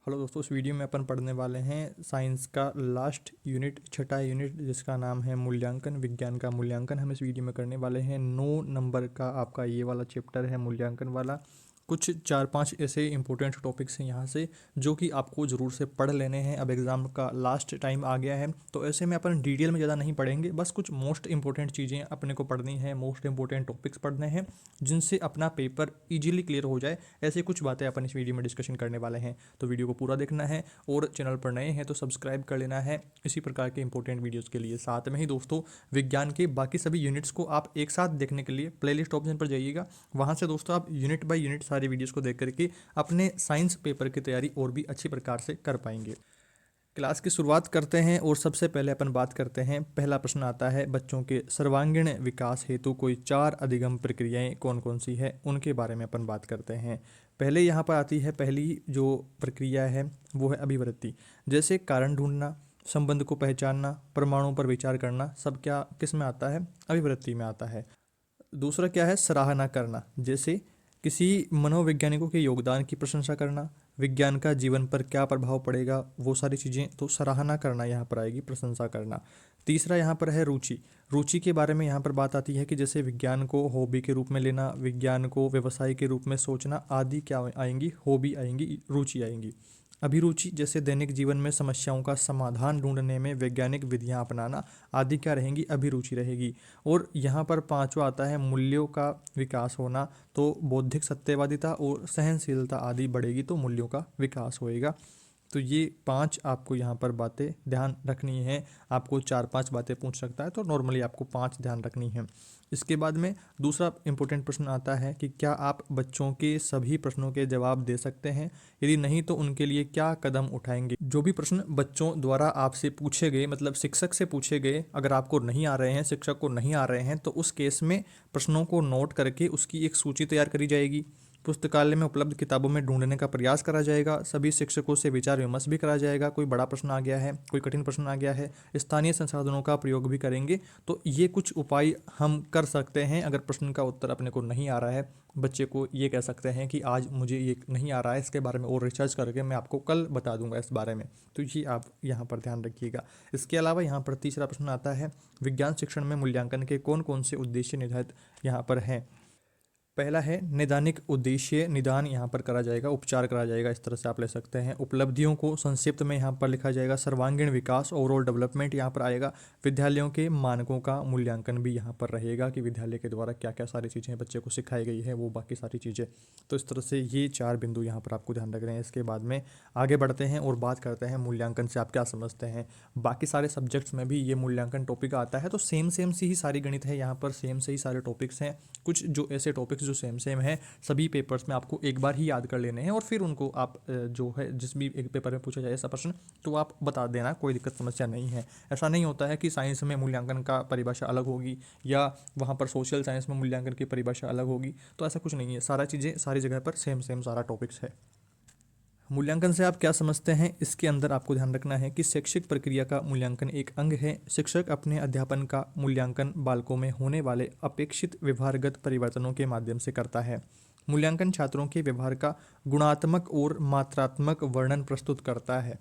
Hello दोस्तों, इस video में अपन पढ़ने वाले हैं साइंस का लास्ट यूनिट, छठा यूनिट, जिसका नाम है मूल्यांकन। विज्ञान का मूल्यांकन हम इस वीडियो में करने वाले हैं। 9 नंबर का आपका ये वाला चैप्टर है मूल्यांकन वाला। कुछ 4-5 ऐसे इंपॉर्टेंट टॉपिक्स हैं यहाँ से जो कि आपको ज़रूर से पढ़ लेने हैं। अब एग्ज़ाम का लास्ट टाइम आ गया है, तो ऐसे में अपन डिटेल में ज़्यादा नहीं पढ़ेंगे, बस कुछ मोस्ट इंपॉर्टेंट चीज़ें अपने को पढ़नी है, मोस्ट इंपॉर्टेंट टॉपिक्स पढ़ने हैं जिनसे अपना पेपर इजीली क्लियर हो जाए। ऐसी कुछ बातें अपन इस वीडियो में डिस्कशन करने वाले हैं, तो वीडियो को पूरा देखना है। और चैनल पर नए हैं तो सब्सक्राइब कर लेना है इसी प्रकार के इंपॉर्टेंट वीडियोस के लिए। साथ में ही दोस्तों, विज्ञान के बाकी सभी यूनिट्स को आप एक साथ देखने के लिए प्लेलिस्ट ऑप्शन पर जाइएगा। वहाँ से दोस्तों आप यूनिट बाय यूनिट सारी वीडियोस को देख करके अपने साइंस पेपर की तैयारी और भी अच्छी प्रकार से कर पाएंगे। क्लास की शुरुआत करते हैं और सबसे पहले अपन बात करते हैं। पहला प्रश्न आता है, बच्चों के सर्वांगीण विकास हेतु कोई 4 अधिगम प्रक्रियाएं कौन कौन सी है, उनके बारे में अपन बात करते हैं। पहले यहाँ पर आती है, पहली जो प्रक्रिया है वो है अभिवृत्ति। जैसे कारण ढूंढना, संबंध को पहचानना, परमाणु पर विचार करना, सब क्या किस में आता है? अभिवृत्ति में आता है। दूसरा क्या है? सराहना करना। जैसे किसी मनोवैज्ञानिकों के योगदान की प्रशंसा करना, विज्ञान का जीवन पर क्या प्रभाव पड़ेगा, वो सारी चीज़ें, तो सराहना करना यहाँ पर आएगी, प्रशंसा करना। तीसरा यहाँ पर है रुचि। रुचि के बारे में यहाँ पर बात आती है कि जैसे विज्ञान को हॉबी के रूप में लेना, विज्ञान को व्यवसाय के रूप में सोचना आदि क्या आएंगी? हॉबी आएंगी, रुचि आएंगी। अभिरुचि जैसे दैनिक जीवन में समस्याओं का समाधान ढूंढने में वैज्ञानिक विधियां अपनाना आदि क्या रहेंगी? अभिरुचि रहेगी। और यहाँ पर पांचवा आता है मूल्यों का विकास होना, तो बौद्धिक सत्यवादिता और सहनशीलता आदि बढ़ेगी तो मूल्यों का विकास होएगा। तो ये 5 आपको यहाँ पर बातें ध्यान रखनी है। आपको 4-5 बातें पूछ सकता है, तो नॉर्मली आपको 5 ध्यान रखनी है। इसके बाद में दूसरा इंपॉर्टेंट प्रश्न आता है कि क्या आप बच्चों के सभी प्रश्नों के जवाब दे सकते हैं? यदि नहीं तो उनके लिए क्या कदम उठाएंगे? जो भी प्रश्न बच्चों द्वारा आपसे पूछे गए, मतलब शिक्षक से पूछे गए, अगर आपको नहीं आ रहे हैं, शिक्षक को नहीं आ रहे हैं, तो उस केस में प्रश्नों को नोट करके उसकी एक सूची तैयार करी जाएगी। पुस्तकालय में उपलब्ध किताबों में ढूंढने का प्रयास करा जाएगा। सभी शिक्षकों से विचार विमर्श भी करा जाएगा। कोई बड़ा प्रश्न आ गया है, कोई कठिन प्रश्न आ गया है, स्थानीय संसाधनों का प्रयोग भी करेंगे। तो ये कुछ उपाय हम कर सकते हैं। अगर प्रश्न का उत्तर अपने को नहीं आ रहा है, बच्चे को ये कह सकते हैं कि आज मुझे ये नहीं आ रहा है, इसके बारे में और रिसर्च करके मैं आपको कल बता दूंगा इस बारे में। तो ये आप यहाँ पर ध्यान रखिएगा। इसके अलावा यहाँ पर तीसरा प्रश्न आता है, विज्ञान शिक्षण में मूल्यांकन के कौन कौन से उद्देश्य निर्धारित यहाँ पर हैं? पहला है निदानिक उद्देश्य। निदान यहाँ पर करा जाएगा, उपचार करा जाएगा, इस तरह से आप ले सकते हैं। उपलब्धियों को संक्षिप्त में यहाँ पर लिखा जाएगा। सर्वांगीण विकास, ओवरऑल डेवलपमेंट यहाँ पर आएगा। विद्यालयों के मानकों का मूल्यांकन भी यहाँ पर रहेगा कि विद्यालय के द्वारा क्या क्या सारी चीज़ें बच्चे को सिखाई गई है, वो बाकी सारी चीज़ें। तो इस तरह से ये 4 बिंदु यहाँ पर आपको ध्यान रख रहे हैं। इसके बाद में आगे बढ़ते हैं और बात करते हैं मूल्यांकन से आप क्या समझते हैं। बाकी सारे सब्जेक्ट्स में भी ये मूल्यांकन टॉपिक आता है, तो सेम सी ही सारी गणित है यहाँ पर, सेम से ही सारे टॉपिक्स हैं। कुछ जो ऐसे टॉपिक्स जो सेम है सभी पेपर्स में आपको एक बार ही याद कर लेने हैं, और फिर उनको आप जो है जिस भी एक पेपर में पूछा जाए ऐसा प्रश्न, तो आप बता देना, कोई दिक्कत समस्या नहीं है। ऐसा नहीं होता है कि साइंस में मूल्यांकन का परिभाषा अलग होगी या वहाँ पर सोशल साइंस में मूल्यांकन की परिभाषा अलग होगी, तो ऐसा कुछ नहीं है। सारा चीज़ें सारी जगह पर सेम सारा टॉपिक्स है। मूल्यांकन से आप क्या समझते हैं? इसके अंदर आपको ध्यान रखना है कि शैक्षिक प्रक्रिया का मूल्यांकन एक अंग है। शिक्षक अपने अध्यापन का मूल्यांकन बालकों में होने वाले अपेक्षित व्यवहारगत परिवर्तनों के माध्यम से करता है। मूल्यांकन छात्रों के व्यवहार का गुणात्मक और मात्रात्मक वर्णन प्रस्तुत करता है।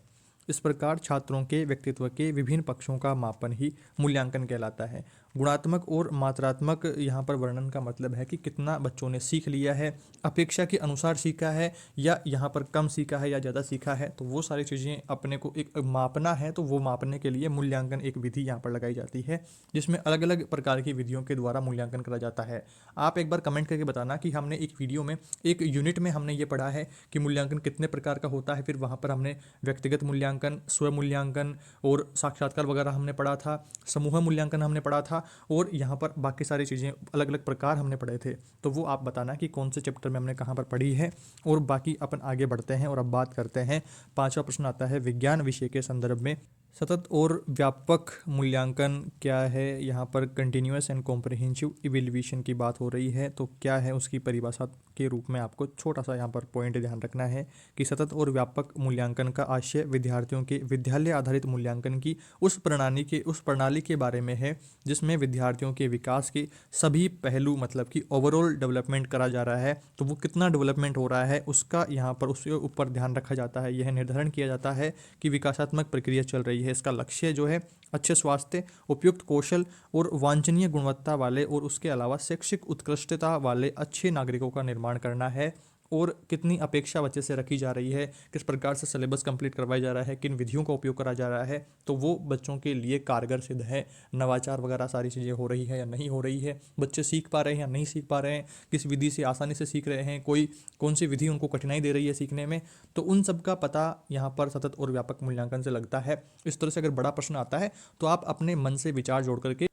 इस प्रकार छात्रों के व्यक्तित्व के विभिन्न पक्षों का मापन ही मूल्यांकन कहलाता है। गुणात्मक और मात्रात्मक यहाँ पर वर्णन का मतलब है कि कितना बच्चों ने सीख लिया है, अपेक्षा के अनुसार सीखा है, या यहाँ पर कम सीखा है या ज़्यादा सीखा है, तो वो सारी चीज़ें अपने को एक मापना है। तो वो मापने के लिए मूल्यांकन एक विधि यहाँ पर लगाई जाती है, जिसमें अलग अलग प्रकार की विधियों के द्वारा मूल्यांकन करा जाता है। आप एक बार कमेंट करके बताना कि हमने एक वीडियो में, एक यूनिट में हमने ये पढ़ा है कि मूल्यांकन कितने प्रकार का होता है। फिर वहाँ पर हमने व्यक्तिगत मूल्यांकन, स्व मूल्यांकन और साक्षात्कार वगैरह हमने पढ़ा था, समूह मूल्यांकन हमने पढ़ा था, और यहाँ पर बाकी सारी चीज़ें अलग अलग प्रकार हमने पढ़े थे। तो वो आप बताना कि कौन से चैप्टर में हमने कहाँ पर पढ़ी है। और बाकी अपन आगे बढ़ते हैं और अब बात करते हैं। 5वां प्रश्न आता है, विज्ञान विषय के संदर्भ में सतत और व्यापक मूल्यांकन क्या है? यहाँ पर कंटिन्यूअस एंड कॉम्प्रिहेंसिव इवेल्युएशन की बात हो रही है, तो क्या है उसकी परिभाषा के रूप में आपको छोटा सा यहाँ पर पॉइंट ध्यान रखना है कि सतत और व्यापक मूल्यांकन का आशय विद्यार्थियों के विद्यालय आधारित मूल्यांकन की उस प्रणाली के बारे में है जिसमें विद्यार्थियों के विकास के सभी पहलू मतलब कि ओवरऑल डेवलपमेंट करा जा रहा है। तो वो कितना डेवलपमेंट हो रहा है उसका यहाँ पर उसके ऊपर ध्यान रखा जाता है। यह निर्धारण किया जाता है कि विकासात्मक प्रक्रिया चल रही है। इसका लक्ष्य जो है अच्छे स्वास्थ्य, उपयुक्त कौशल और वांछनीय गुणवत्ता वाले और उसके अलावा शैक्षिक उत्कृष्टता वाले अच्छे नागरिकों का निर्माण करना है। और कितनी अपेक्षा बच्चे से रखी जा रही है, किस प्रकार से सिलेबस कंप्लीट करवाया जा रहा है, किन विधियों का उपयोग करा जा रहा है, तो वो बच्चों के लिए कारगर सिद्ध है। नवाचार वगैरह सारी चीज़ें हो रही है या नहीं हो रही है, बच्चे सीख पा रहे हैं या नहीं सीख पा रहे हैं, किस विधि से आसानी से सीख रहे हैं, कौन सी विधि उनको कठिनाई दे रही है सीखने में। तो उन सब का पता यहाँ पर सतत और व्यापक मूल्यांकन से लगता है। इस तरह से अगर बड़ा प्रश्न आता है तो आप अपने मन से विचार जोड़ करके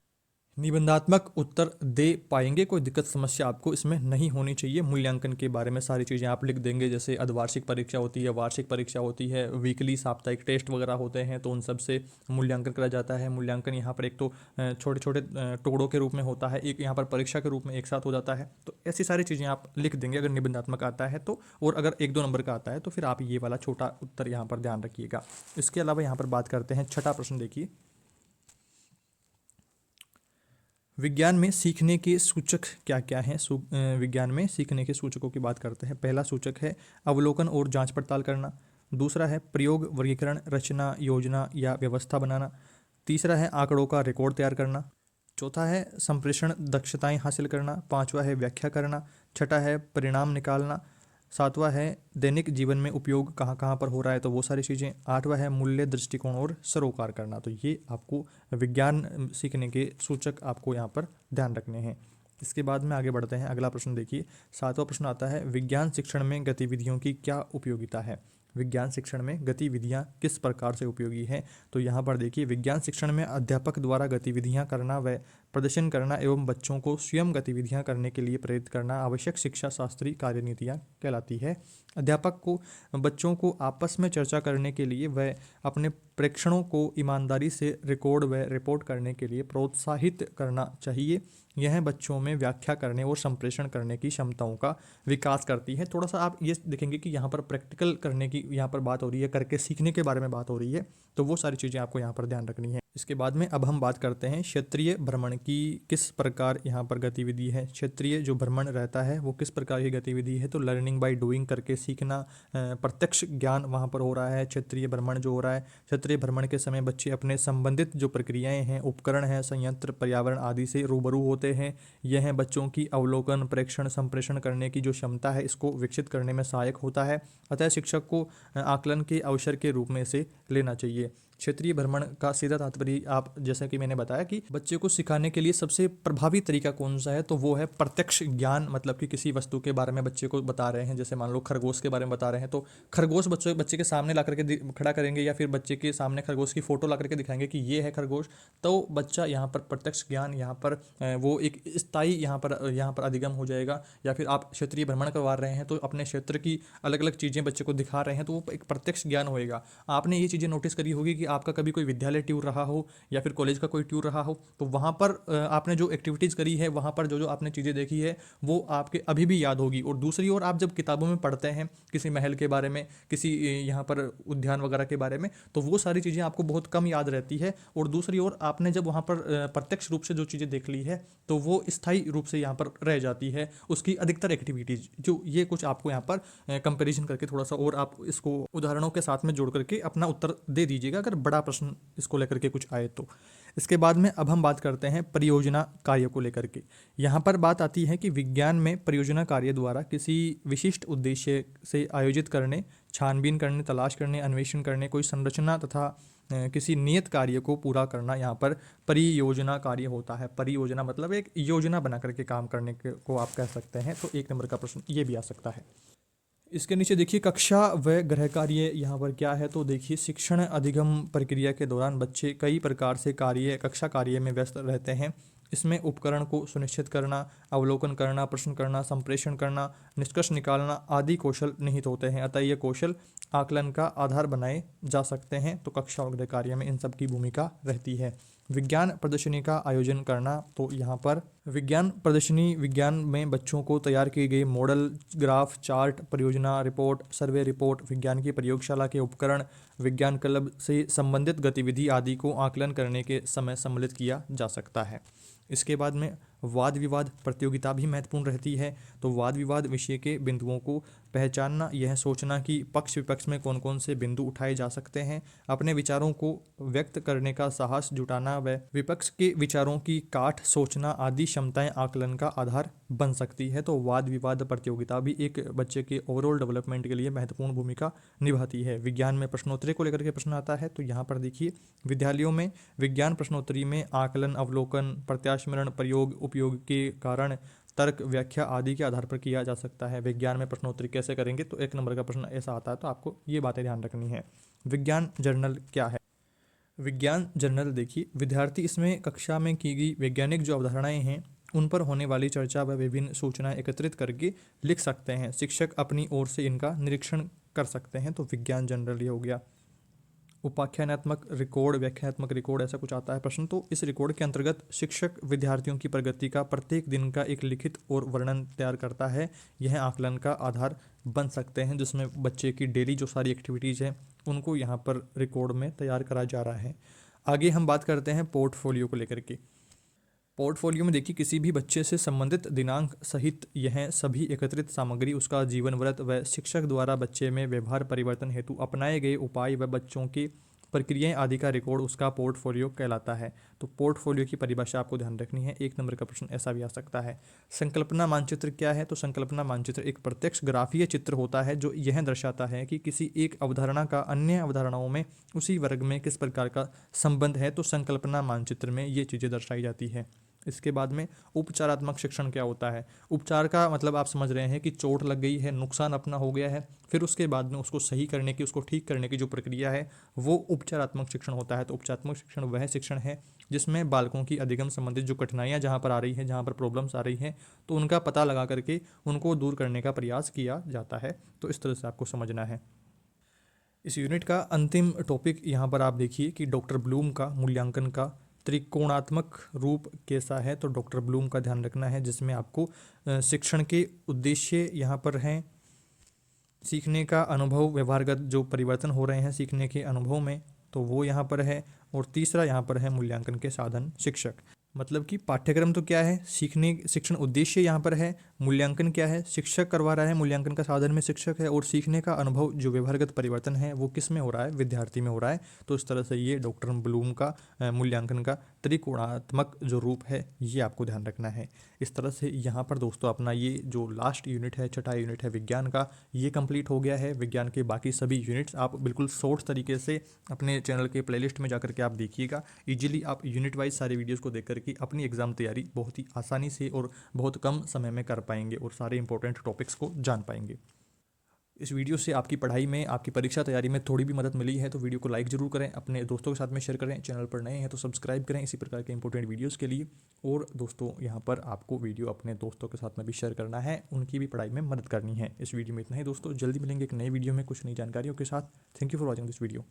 निबंधात्मक उत्तर दे पाएंगे। कोई दिक्कत समस्या आपको इसमें नहीं होनी चाहिए। मूल्यांकन के बारे में सारी चीज़ें आप लिख देंगे, जैसे अर्धवार्षिक परीक्षा होती है, वार्षिक परीक्षा होती है, वीकली साप्ताहिक टेस्ट वगैरह होते हैं, तो उन सब से मूल्यांकन करा जाता है। मूल्यांकन यहाँ पर एक तो छोटे छोटे टुकड़ों के रूप में होता है, एक यहाँ पर परीक्षा के रूप में एक साथ हो जाता है। तो ऐसी सारी चीज़ें आप लिख देंगे अगर निबंधात्मक आता है तो। और अगर 1-2 नंबर का आता है तो फिर आप ये वाला छोटा उत्तर यहाँ पर ध्यान रखिएगा। इसके अलावा यहाँ पर बात करते हैं छठा प्रश्न। देखिए, विज्ञान में सीखने के सूचक क्या क्या हैं। विज्ञान में सीखने के सूचकों की बात करते हैं। पहला सूचक है अवलोकन और जांच पड़ताल करना। दूसरा है प्रयोग, वर्गीकरण, रचना, योजना या व्यवस्था बनाना। तीसरा है आंकड़ों का रिकॉर्ड तैयार करना। चौथा है संप्रेषण दक्षताएं हासिल करना। पांचवा है व्याख्या करना। छठा है परिणाम निकालना। सातवां है दैनिक जीवन में उपयोग कहाँ कहाँ पर हो रहा है, तो वो सारी चीज़ें। आठवां है मूल्य, दृष्टिकोण और सरोकार करना। तो ये आपको विज्ञान सीखने के सूचक आपको यहाँ पर ध्यान रखने हैं। इसके बाद में आगे बढ़ते हैं। अगला प्रश्न देखिए, 7वां प्रश्न आता है विज्ञान शिक्षण में गतिविधियों की क्या उपयोगिता है। विज्ञान शिक्षण में गतिविधियां किस प्रकार से उपयोगी हैं। तो यहाँ पर देखिए, विज्ञान शिक्षण में अध्यापक द्वारा गतिविधियां करना व प्रदर्शन करना एवं बच्चों को स्वयं गतिविधियां करने के लिए प्रेरित करना आवश्यक शिक्षा शास्त्री कार्यनीतियां कहलाती है। अध्यापक को बच्चों को आपस में चर्चा करने के लिए व अपने प्रेक्षणों को ईमानदारी से रिकॉर्ड व रिपोर्ट करने के लिए प्रोत्साहित करना चाहिए। यह बच्चों में व्याख्या करने और संप्रेषण करने की क्षमताओं का विकास करती है। थोड़ा सा आप ये देखेंगे कि यहाँ पर प्रैक्टिकल करने की यहाँ पर बात हो रही है, करके सीखने के बारे में बात हो रही है, तो वो सारी चीज़ें आपको यहाँ पर ध्यान रखनी है। इसके बाद में अब हम बात करते हैं क्षेत्रीय भ्रमण की किस प्रकार यहाँ पर गतिविधि है। क्षेत्रीय जो भ्रमण रहता है वो किस प्रकार की गतिविधि है, तो लर्निंग बाय डूइंग, करके सीखना, प्रत्यक्ष ज्ञान वहाँ पर हो रहा है। क्षेत्रीय भ्रमण जो हो रहा है, क्षेत्रीय भ्रमण के समय बच्चे अपने संबंधित जो प्रक्रियाएं हैं, उपकरण हैं, संयंत्र, पर्यावरण आदि से रूबरू होते हैं। यह बच्चों की अवलोकन, प्रेक्षण, संप्रेषण करने की जो क्षमता है इसको विकसित करने में सहायक होता है। अतः शिक्षक को आकलन के अवसर के रूप में इसे लेना चाहिए। क्षेत्रीय भ्रमण का सीधा तात्पर्य, आप जैसा कि मैंने बताया कि बच्चे को सिखाने के लिए सबसे प्रभावी तरीका कौन सा है, तो वो है प्रत्यक्ष ज्ञान। मतलब कि किसी वस्तु के बारे में बच्चे को बता रहे हैं, जैसे मान लो खरगोश के बारे में बता रहे हैं, तो खरगोश बच्चे के सामने ला करके खड़ा करेंगे या फिर बच्चे के सामने खरगोश की फोटो ला करके दिखाएंगे कि ये है खरगोश, तो बच्चा यहाँ पर प्रत्यक्ष ज्ञान, यहाँ पर वो एक स्थायी यहाँ पर अधिगम हो जाएगा। या फिर आप क्षेत्रीय भ्रमण करवा रहे हैं तो अपने क्षेत्र की अलग अलग चीज़ें बच्चे को दिखा रहे हैं, तो वो एक प्रत्यक्ष ज्ञान होएगा। आपने ये चीज़ें नोटिस करी होगी कि आपका कभी कोई विद्यालय टूर रहा हो या फिर कॉलेज का कोई टूर रहा हो, तो वहाँ पर आपने जो एक्टिविटीज़ करी है, वहाँ पर जो आपने चीज़ें देखी है वो आपके अभी भी याद होगी। और दूसरी ओर आप जब किताबों में पढ़ते हैं किसी महल के बारे में, किसी यहाँ पर उद्यान वगैरह के बारे में, तो वो सारी चीज़ें आपको बहुत कम याद रहती है। और दूसरी ओर आपने जब वहाँ पर प्रत्यक्ष रूप से जो चीज़ें देख ली है तो वो स्थायी रूप से यहाँ पर रह जाती है उसकी अधिकतर एक्टिविटीज़। जो ये कुछ आपको यहाँ पर कंपैरिजन करके थोड़ा सा और आप इसको उदाहरणों के साथ में जोड़ करके अपना उत्तर दे दीजिएगा अगर बड़ा प्रश्न इसको लेकर के कुछ आए तो। इसके बाद में अब हम बात करते हैं परियोजना कार्य को लेकर के। यहाँ पर बात आती है कि विज्ञान में परियोजना कार्य द्वारा किसी विशिष्ट उद्देश्य से आयोजित करने, छानबीन करने, तलाश करने, अन्वेषण करने, कोई संरचना तथा किसी नियत कार्य को पूरा करना यहाँ पर परियोजना कार्य होता है। परियोजना मतलब एक योजना बना करके काम करने को आप कह सकते हैं। तो 1 नंबर का प्रश्न ये भी आ सकता है। इसके नीचे देखिए कक्षा व गृह कार्य यहाँ पर क्या है, तो देखिए शिक्षण अधिगम प्रक्रिया के दौरान बच्चे कई प्रकार से कक्षा कार्य में व्यस्त रहते हैं। इसमें उपकरण को सुनिश्चित करना, अवलोकन करना, प्रश्न करना, संप्रेषण करना, निष्कर्ष निकालना आदि कौशल निहित होते हैं। अतः ये कौशल आकलन का आधार बनाए जा सकते हैं। तो कक्षा और गृह कार्य में इन सब की भूमिका रहती है। विज्ञान प्रदर्शनी का आयोजन करना, तो यहाँ पर विज्ञान प्रदर्शनी विज्ञान में बच्चों को तैयार किए गए मॉडल, ग्राफ, चार्ट, परियोजना रिपोर्ट, सर्वे रिपोर्ट, विज्ञान की प्रयोगशाला के उपकरण, विज्ञान क्लब से संबंधित गतिविधि आदि को आकलन करने के समय सम्मिलित किया जा सकता है। इसके बाद में वाद विवाद प्रतियोगिता भी महत्वपूर्ण रहती है। तो वाद विवाद विषय के बिंदुओं को पहचानना, यह सोचना कि पक्ष विपक्ष में कौन कौन से बिंदु उठाए जा सकते हैं, अपने विचारों को व्यक्त करने का साहस जुटाना व विपक्ष के विचारों की काट सोचना आदि क्षमताएं आकलन का आधार बन सकती है। तो वाद विवाद प्रतियोगिता भी एक बच्चे के ओवरऑल डेवलपमेंट के लिए महत्वपूर्ण भूमिका निभाती है। विज्ञान में प्रश्नोत्तरी को लेकर के प्रश्न आता है, तो यहाँ पर देखिए विद्यालयों में विज्ञान प्रश्नोत्तरी में आकलन, अवलोकन, प्रत्यास्मरण, प्रयोग, उपयोग के कारण, तर्क, व्याख्या आदि के आधार पर किया जा सकता है। विज्ञान में प्रश्नोत्तरी कैसे करेंगे, तो 1 नंबर का प्रश्न ऐसा आता है, तो आपको ये बातें ध्यान रखनी है। विज्ञान जर्नल क्या है? विज्ञान जर्नल देखिए, विद्यार्थी इसमें कक्षा में की गई वैज्ञानिक जो अवधारणाएं हैं उन पर होने वाली चर्चा व विभिन्न सूचनाएं एकत्रित करके लिख सकते हैं। शिक्षक अपनी ओर से इनका निरीक्षण कर सकते हैं। तो विज्ञान जर्नल ये हो गया। उपाख्यानात्मक रिकॉर्ड, व्याख्यात्मक रिकॉर्ड ऐसा कुछ आता है प्रश्न। तो इस रिकॉर्ड के अंतर्गत शिक्षक विद्यार्थियों की प्रगति का प्रत्येक दिन का एक लिखित और वर्णन तैयार करता है। यह आकलन का आधार बन सकते हैं, जिसमें बच्चे की डेली जो सारी एक्टिविटीज़ हैं उनको यहाँ पर रिकॉर्ड में तैयार करा जा रहा है। आगे हम बात करते हैं पोर्टफोलियो को लेकर के। पोर्टफोलियो में देखिए किसी भी बच्चे से संबंधित दिनांक सहित यह सभी एकत्रित सामग्री, उसका जीवन व्रत व शिक्षक द्वारा बच्चे में व्यवहार परिवर्तन हेतु अपनाए गए उपाय व बच्चों की प्रक्रियाएं आदि का रिकॉर्ड उसका पोर्टफोलियो कहलाता है। तो पोर्टफोलियो की परिभाषा आपको ध्यान रखनी है। 1 नंबर का प्रश्न ऐसा भी आ सकता है। संकल्पना मानचित्र क्या है? तो संकल्पना मानचित्र एक प्रत्यक्ष ग्राफीय चित्र होता है जो यह दर्शाता है कि किसी एक अवधारणा का अन्य अवधारणाओं में उसी वर्ग में किस प्रकार का संबंध है। तो संकल्पना मानचित्र में ये चीज़ें दर्शाई जाती है। इसके बाद में उपचारात्मक शिक्षण क्या होता है? उपचार का मतलब आप समझ रहे हैं कि चोट लग गई है, नुकसान अपना हो गया है, फिर उसके बाद में उसको सही करने की, उसको ठीक करने की जो प्रक्रिया है वो उपचारात्मक शिक्षण होता है। तो उपचारात्मक शिक्षण वह शिक्षण है जिसमें बालकों की अधिगम संबंधित जो कठिनाइयाँ जहाँ पर आ रही हैं, जहाँ पर प्रॉब्लम्स आ रही हैं, तो उनका पता लगा करके उनको दूर करने का प्रयास किया जाता है। तो इस तरह से आपको समझना है। इस यूनिट का अंतिम टॉपिक यहाँ पर आप देखिए कि डॉक्टर ब्लूम का मूल्यांकन का त्रिकोणात्मक रूप कैसा है। तो डॉक्टर ब्लूम का ध्यान रखना है, जिसमें आपको शिक्षण के उद्देश्य यहाँ पर हैं, सीखने का अनुभव, व्यवहारगत जो परिवर्तन हो रहे हैं सीखने के अनुभव में, तो वो यहाँ पर है। और तीसरा यहाँ पर है मूल्यांकन के साधन शिक्षक। मतलब कि पाठ्यक्रम तो क्या है, सीखने शिक्षण उद्देश्य यहाँ पर है, मूल्यांकन क्या है, शिक्षक करवा रहा है, मूल्यांकन का साधन में शिक्षक है, और सीखने का अनुभव जो व्यवहारगत परिवर्तन है वो किस में हो रहा है, विद्यार्थी में हो रहा है। तो इस तरह से ये डॉक्टर ब्लूम का मूल्यांकन का त्रिकोणात्मक जो रूप है ये आपको ध्यान रखना है। इस तरह से यहाँ पर दोस्तों अपना ये जो लास्ट यूनिट है, छठा यूनिट है विज्ञान का, ये कंप्लीट हो गया है। विज्ञान के बाकी सभी यूनिट्स आप बिल्कुल शॉर्ट तरीके से अपने चैनल के प्लेलिस्ट में जाकर के आप देखिएगा। इजीली आप यूनिट वाइज सारे वीडियोस को देख करके अपनी एग्जाम तैयारी बहुत ही आसानी से और बहुत कम समय में कर पाएंगे और सारे इंपॉर्टेंट टॉपिक्स को जान पाएंगे। इस वीडियो से आपकी पढ़ाई में, आपकी परीक्षा तैयारी में थोड़ी भी मदद मिली है तो वीडियो को लाइक जरूर करें, अपने दोस्तों के साथ में शेयर करें। चैनल पर नए हैं तो सब्सक्राइब करें इसी प्रकार के इंपॉर्टेंट वीडियोस के लिए। और दोस्तों यहाँ पर आपको वीडियो अपने दोस्तों के साथ में भी शेयर करना है, उनकी भी पढ़ाई में मदद करनी है। इस वीडियो में इतना ही दोस्तों, जल्दी मिलेंगे एक नई वीडियो में कुछ नई जानकारियों के साथ। Thank you for watching this video.